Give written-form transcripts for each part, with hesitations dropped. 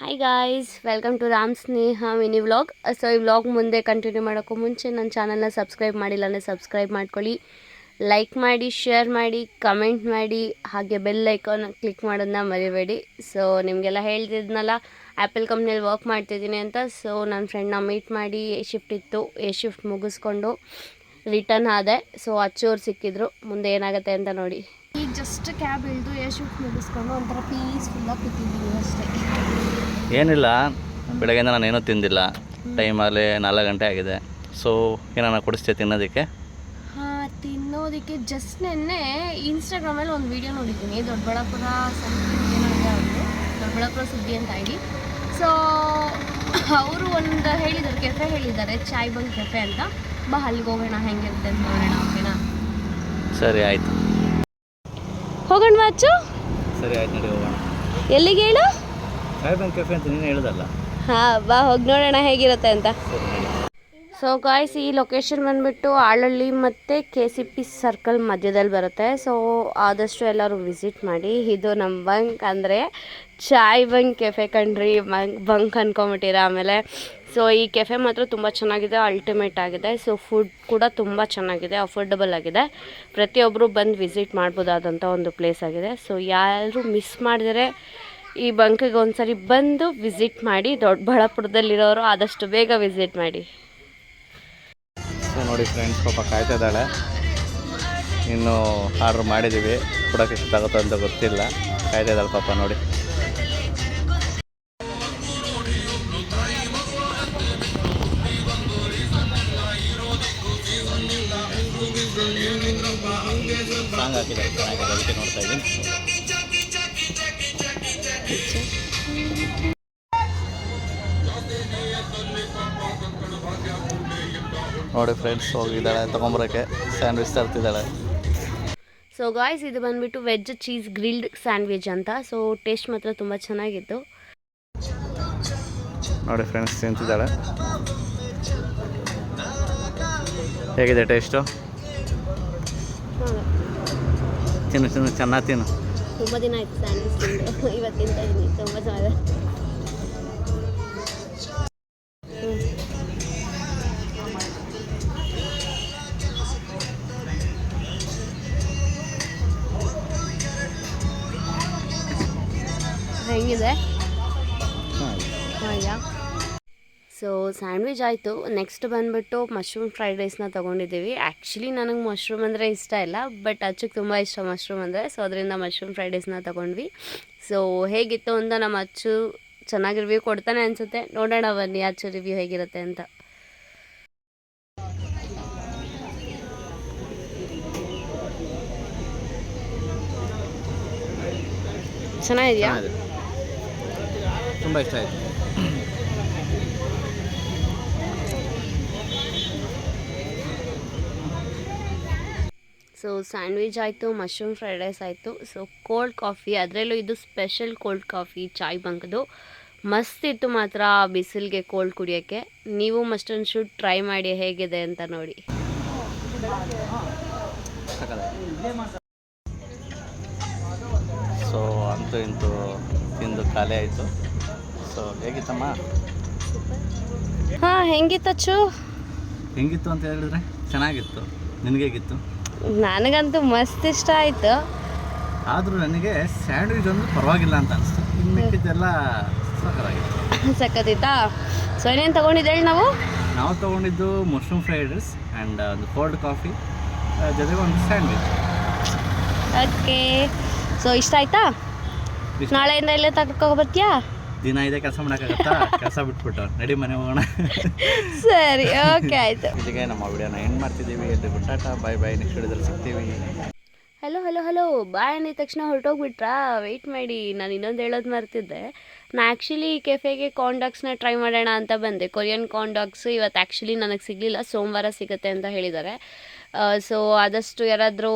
Hi guys, welcome to Ram Sneha mini vlog. So ಈ vlog ಮುಂದೆ continue ಮಾಡೋಕ್ಕೂ ಮುಂಚೆ ನನ್ನ ಚಾನಲ್ನ ಸಬ್ಸ್ಕ್ರೈಬ್ ಮಾಡಿಲ್ಲ ಅಂದರೆ ಸಬ್ಸ್ಕ್ರೈಬ್ ಮಾಡ್ಕೊಳ್ಳಿ, ಲೈಕ್ ಮಾಡಿ, ಶೇರ್ ಮಾಡಿ, ಕಮೆಂಟ್ ಮಾಡಿ, ಹಾಗೆ ಬೆಲ್ ಐಕಾನ್ ಕ್ಲಿಕ್ ಮಾಡೋದನ್ನ ಮರಿಬೇಡಿ. ಸೊ ನಿಮಗೆಲ್ಲ ಹೇಳ್ತಿದ್ನಲ್ಲ, ಆ್ಯಪಲ್ ಕಂಪ್ನಿಯಲ್ಲಿ ವರ್ಕ್ ಮಾಡ್ತಿದ್ದೀನಿ ಅಂತ. ಸೊ ನನ್ನ ಫ್ರೆಂಡ್ನ ಮೀಟ್ ಮಾಡಿ ಎ ಶಿಫ್ಟ್ ಇತ್ತು, ಎ ಶಿಫ್ಟ್ ಮುಗಿಸ್ಕೊಂಡು ರಿಟರ್ನ್ ಆದೆ. ಸೊ ಅಚ್ಚೋರು ಸಿಕ್ಕಿದ್ರು, ಮುಂದೆ ಏನಾಗುತ್ತೆ ಅಂತ ನೋಡಿ. ಈಗ ಜಸ್ಟ್ ಕ್ಯಾಬ್ ಇಳಿದು ಎ ಶಿಫ್ಟ್ ಮುಗಿಸ್ಕೊಂಡು ಒಂಥರ ಪೀಸ್ಫುಲ್ಲಾಗಿ ಕೂತಿದ್ದೀನಿ ಅಷ್ಟೇ. ಏನಿಲ್ಲ, ಬೆಳಗ್ಗೆಯಿಂದ ನಾನು ಏನೂ ತಿಂದಿಲ್ಲ. ಟೈಮಲ್ಲಿ 4 ಗಂಟೆ ಆಗಿದೆ. ಸೊ ಏನಾನ ಕೊಡಿಸ್ತೀಯ ತಿನ್ನೋದಕ್ಕೆ? ಹಾಂ, ತಿನ್ನೋದಕ್ಕೆ ಜಸ್ಟ್ ನೆನ್ನೆ ಇನ್ಸ್ಟಾಗ್ರಾಮಲ್ಲಿ ಒಂದು ವೀಡಿಯೋ ನೋಡಿದ್ದೀನಿ. ದೊಡ್ಡಬಳ್ಳಾಪುರ ದೊಡ್ಡಬಳ್ಳಾಪುರ ಸುದ್ದಿ ಅಂತ ಐಡಿ. ಸೊ ಅವರು ಒಂದು ಹೇಳಿದ್ದಾರೆ, ಕೆಫೆ ಹೇಳಿದ್ದಾರೆ, ಚಾಯ್ ಬಂಕ್ ಕೆಫೆ ಅಂತ. ಬಾ ಅಲ್ಲಿಗೆ ಹೋಗೋಣ, ಹೆಂಗಿರುತ್ತೆ ಅಂತ ನೋಡೋಣ. ಓಕೆನಾ? ಸರಿ ಆಯಿತು, ಹೋಗೋಣ ವಾಚು. ಸರಿ ಆಯ್ತು, ನಡಿ ಹೋಗೋಣ. ಎಲ್ಲಿಗೆ ಹೇಳು? ಚಾಯ್ ಬ್ಯಾಂಕ್ ಕೆಫೆ ಅಂತ ನೀನು ಹೇಳೋದಲ್ಲ? ಹಾಂ, ಬಾ ಹೋಗಿ ನೋಡೋಣ ಹೇಗಿರುತ್ತೆ ಅಂತ. ಸೊ ಗಾಯ್ಸ್, ಈ ಲೊಕೇಶನ್ ಬಂದುಬಿಟ್ಟು ಆಳಳ್ಳಿ ಮತ್ತು KCP ಸರ್ಕಲ್ ಮಧ್ಯದಲ್ಲಿ ಬರುತ್ತೆ. ಸೊ ಆದಷ್ಟು ಎಲ್ಲರೂ ವಿಸಿಟ್ ಮಾಡಿ. ಇದು ನಮ್ಮ ಬಂಕ್ ಅಂದರೆ ಚಾಯ್ ಬಂಕ್ ಕೆಫೆ ಕಣ್ರಿ. ಬಂಕ್ ಅಂದ್ಕೊಂಬಿಟ್ಟಿರ ಆಮೇಲೆ. ಸೊ ಈ ಕೆಫೆ ಮಾತ್ರ ತುಂಬ ಚೆನ್ನಾಗಿದೆ, ಅಲ್ಟಿಮೇಟ್ ಆಗಿದೆ. ಸೊ ಫುಡ್ ಕೂಡ ತುಂಬ ಚೆನ್ನಾಗಿದೆ, ಅಫೋರ್ಡಬಲ್ ಆಗಿದೆ. ಪ್ರತಿಯೊಬ್ಬರು ಬಂದು ವಿಸಿಟ್ ಮಾಡ್ಬೋದಾದಂಥ ಒಂದು ಪ್ಲೇಸ್ ಆಗಿದೆ. ಸೊ ಯಾರು ಮಿಸ್ ಮಾಡಿದರೆ ಈ ಬಂಕಿಗೆ ಒಂದ್ಸರಿ ಬಂದು ವಿಸಿಟ್ ಮಾಡಿ. ದೊಡ್ಡಬಳ್ಳಾಪುರದಲ್ಲಿರೋರು ಆದಷ್ಟು ಬೇಗ ವಿಸಿಟ್ ಮಾಡಿ. ಸೊ ನೋಡಿ ಫ್ರೆಂಡ್ಸ್, ಪಾಪ ಕಾಯ್ತಾ ಇದ್ದಾಳೆ. ಇನ್ನು ಆರ್ಡ್ರ್ ಮಾಡಿದ್ದೀವಿ, ಕೊಡೋಕೆ ಎಷ್ಟಾಗುತ್ತೋ ಅಂತ ಗೊತ್ತಿಲ್ಲ. ಕಾಯ್ತಾ ಇದ್ದಾಳೆ ಪಾಪ ನೋಡಿ. ಸಾಂಗ್ ಹಾಕಿದ್ದಾರೆ, ಚೆನ್ನಾಗಿದೆ, ಅದಕ್ಕೆ ನೋಡ್ತಾ ಇದ್ದೀನಿ. ನೋಡಿ ಫ್ರೆಂಡ್ಸ್, ಹೋಗಿದ್ದಾಳೆ ತೊಗೊಂಬರೋಕ್ಕೆ. ಸ್ಯಾಂಡ್ವಿಚ್ ತರ್ತಿದ್ದಾಳೆ. ಸೊ ಗಾಯ್ಸ್, ಇದು ಬಂದುಬಿಟ್ಟು ವೆಜ್ ಚೀಸ್ ಗ್ರಿಲ್ಡ್ ಸ್ಯಾಂಡ್ವಿಚ್ ಅಂತ. ಸೊ ಟೇಸ್ಟ್ ಮಾತ್ರ ತುಂಬ ಚೆನ್ನಾಗಿತ್ತು. ನೋಡಿ ಫ್ರೆಂಡ್ಸ್, ತಿಂತಿದ್ದಾಳೆ. ಹೇಗಿದೆ ಟೇಸ್ಟು? ತಿನ್ನು ತಿನ್ನು, ಚೆನ್ನಾಗಿ ತಿನ್ನು. ತುಂಬ ದಿನ ಆಯಿತು ಸ್ಯಾಂಡ್ವಿಚ್ ತಿಂದು, ಇವತ್ತು ತಿಂತಾ ಇದ್ದೀನಿ. ತುಂಬ ಚೆನ್ನಾಗಿದೆ. ಹೆಂಗಿದೆ? ಹಾಂ. ಸೊ ಸ್ಯಾಂಡ್ವಿಚ್ ಆಯಿತು. ನೆಕ್ಸ್ಟ್ ಬಂದುಬಿಟ್ಟು ಮಶ್ರೂಮ್ ಫ್ರೈಡ್ ರೈಸ್ನ ತೊಗೊಂಡಿದ್ದೀವಿ. ಆ್ಯಕ್ಚುಲಿ ನನಗೆ ಮಶ್ರೂಮ್ ಅಂದರೆ ಇಷ್ಟ ಇಲ್ಲ, ಬಟ್ ಅಚ್ಚಕ್ಕೆ ತುಂಬ ಇಷ್ಟ ಮಶ್ರೂಮ್ ಅಂದರೆ. ಸೊ ಅದರಿಂದ ಮಶ್ರೂಮ್ ಫ್ರೈಡ್ ರೈಸ್ನ ತೊಗೊಂಡ್ವಿ. ಸೊ ಹೇಗಿತ್ತು ಅಂತ ನಮ್ಮ ಅಚ್ಚು ಚೆನ್ನಾಗಿ ರಿವ್ಯೂ ಕೊಡ್ತಾನೆ ಅನಿಸುತ್ತೆ. ನೋಡೋಣ ಬನ್ನಿ ಅಚ್ಚು ರಿವ್ಯೂ ಹೇಗಿರುತ್ತೆ ಅಂತ. ಚೆನ್ನಾಗಿದೆಯಾ? ತುಂಬ ಇಷ್ಟ ಆಯಿತು. ಸೊ ಸ್ಯಾಂಡ್ವಿಚ್ ಆಯಿತು, ಮಶ್ರೂಮ್ ಫ್ರೈಡ್ ರೈಸ್ ಆಯಿತು. ಸೊ ಕೋಲ್ಡ್ ಕಾಫಿ, ಅದರಲ್ಲೂ ಇದು ಸ್ಪೆಷಲ್ ಕೋಲ್ಡ್ ಕಾಫಿ ಚಾಯ್ ಬಂಕ್ದು. ಮಸ್ತ್ ಇತ್ತು ಮಾತ್ರ ಬಿಸಿಲಿಗೆ ಕೋಲ್ಡ್ ಕುಡಿಯೋಕ್ಕೆ. ನೀವು ಮಸ್ಟ್ ಆ್ಯಂಡ್ ಶುಡ್ ಟ್ರೈ ಮಾಡಿ ಹೇಗಿದೆ ಅಂತ ನೋಡಿ. ಸೊ ಅಂತೂ ಇಂತೂ ತಿಂದು ಖಾಲಿ ಆಯಿತು. ಸೊ ಹೇಗಿತ್ತಮ್ಮ? ಹಾಂ, ಹೆಂಗಿತ್ತಚ್ಚು? ಹೆಂಗಿತ್ತು ಅಂತ ಹೇಳಿದ್ರೆ ಚೆನ್ನಾಗಿತ್ತು. ನಿನಗೆ ಹೇಗಿತ್ತು? ನನಗಂತೂ ಮಸ್ತ್ ಇಷ್ಟ ಆಯಿತು. ಆದರೂ ನನಗೆ ಸ್ಯಾಂಡ್ವಿಚ್ ಒಂದು ಪರವಾಗಿಲ್ಲ ಅಂತ ಅನಿಸ್ತು. ಇನ್ನು ಮಿಕ್ಕಿದ್ದೆಲ್ಲ ಸಕ್ಕತ್ತಾಗಿತ್ತು. ಸಕ್ಕತ್ತಿತ್ತಾ? ಸೊ ಏನೇನು ತೊಗೊಂಡಿದ್ದು ಹೇಳಿ? ನಾವು ತೊಗೊಂಡಿದ್ದು ಮಶ್ರೂಮ್ ಫ್ರೈಡ್ ರೈಸ್ ಆ್ಯಂಡ್ ಒಂದು ಕೋಲ್ಡ್ ಕಾಫಿ ಜೊತೆಗೆ ಒಂದು ಸ್ಯಾಂಡ್ವಿಚ್. ಓಕೆ. ಸೊ ಇಷ್ಟ ಆಯ್ತಾ? ನಾಳೆಯಿಂದ ಇಲ್ಲೇ ಬರ್ತೀಯಾ? ದಿನ ಇದೆ ಕೆಲಸ ಮಾಡೋಕ್ಕಾಗತ್ತಾ? ಕೆಲಸ ಬಿಟ್ಬಿಟ್ಟು ನಡಿ ಮನೆ ಹೋಗೋಣ. ಸರಿ, ಓಕೆ, ಆಯಿತು. ಇಲ್ಲಿಗೆ ನಮ್ಮ ವಿಡಿಯೋನ ಎಂಡ್ ಮಾಡ್ತಿದ್ದೀವಿ. ಎಲ್ರಿಗೂ ಟಾಟಾ, ಬಾಯ್ ಬಾಯ್. ನೆಕ್ಸ್ಟ್ ವಿಡಿಯೋದಲ್ಲಿ ಸಿಗ್ತೀವಿ. ಹಲೋ ಬಾಯ್ ಅಂದಿದ ತಕ್ಷಣ ಹೊರಟೋಗ್ಬಿಟ್ರಾ? ವೆಯ್ಟ್ ಮಾಡಿ, ನಾನು ಇನ್ನೊಂದು ಹೇಳೋದು ಮರ್ತಿದ್ದೆ. ನಾನು ಆ್ಯಕ್ಚುಲಿ ಈ ಕೆಫೆಗೆ ಕಾರ್ನ್ ಡಾಗ್ಸ್ನ ಟ್ರೈ ಮಾಡೋಣ ಅಂತ ಬಂದೆ. ಕೊರಿಯನ್ ಕಾರ್ನ್ ಡಾಗ್ಸ್ ಇವತ್ತು ಆ್ಯಕ್ಚುಲಿ ನನಗೆ ಸಿಗಲಿಲ್ಲ, ಸೋಮವಾರ ಸಿಗುತ್ತೆ ಅಂತ ಹೇಳಿದ್ದಾರೆ. ಸೊ ಆದಷ್ಟು ಯಾರಾದರೂ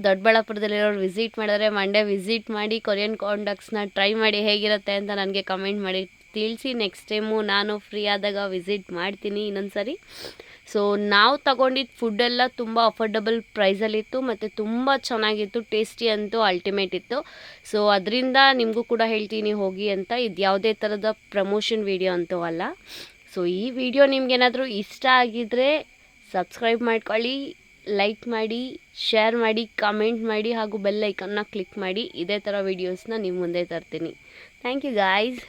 ದೊಡ್ಡಬಳ್ಳಾಪುರದಲ್ಲಿರೋರು ವಿಸಿಟ್ ಮಾಡಿದ್ರೆ ಮಂಡೇ ವಿಸಿಟ್ ಮಾಡಿ ಕೊರಿಯನ್ ಕಾರ್ನ್ ಡಾಗ್ಸ್ನ ಟ್ರೈ ಮಾಡಿ ಹೇಗಿರುತ್ತೆ ಅಂತ ನನಗೆ ಕಮೆಂಟ್ ಮಾಡಿ ತಿಳಿಸಿ. ನೆಕ್ಸ್ಟ್ ಟೈಮು ನಾನು ಫ್ರೀ ಆದಾಗ ವಿಸಿಟ್ ಮಾಡ್ತೀನಿ ಇನ್ನೊಂದು ಸರಿ. ಸೊ ನಾವು ತಗೊಂಡಿದ್ದು ಫುಡ್ಡೆಲ್ಲ ತುಂಬ ಅಫೋರ್ಡಬಲ್ ಪ್ರೈಸಲ್ಲಿತ್ತು ಮತ್ತು ತುಂಬ ಚೆನ್ನಾಗಿತ್ತು. ಟೇಸ್ಟಿ ಅಂತೂ ಅಲ್ಟಿಮೇಟ್ ಇತ್ತು. ಸೊ ಅದರಿಂದ ನಿಮಗೂ ಕೂಡ ಹೇಳ್ತೀನಿ ಹೋಗಿ ಅಂತ. ಇದು ಯಾವುದೇ ಥರದ ಪ್ರಮೋಷನ್ ವಿಡಿಯೋ ಅಂತೂ ಅಲ್ಲ. ಸೊ ಈ ವಿಡಿಯೋ ನಿಮ್ಗೇನಾದರೂ ಇಷ್ಟ ಆಗಿದ್ದರೆ ಸಬ್ಸ್ಕ್ರೈಬ್ ಮಾಡ್ಕೊಳ್ಳಿ, ಲೈಕ್ ಮಾಡಿ, ಶೇರ್ ಮಾಡಿ, ಕಮೆಂಟ್ ಮಾಡಿ ಹಾಗೂ ಬೆಲ್ ಐಕನ್ನ ಕ್ಲಿಕ್ ಮಾಡಿ. ಇದೇ ಥರ ವೀಡಿಯೋಸ್ನ ನಿಮ್ಮ ಮುಂದೆ ತರ್ತೀನಿ. Thank you guys.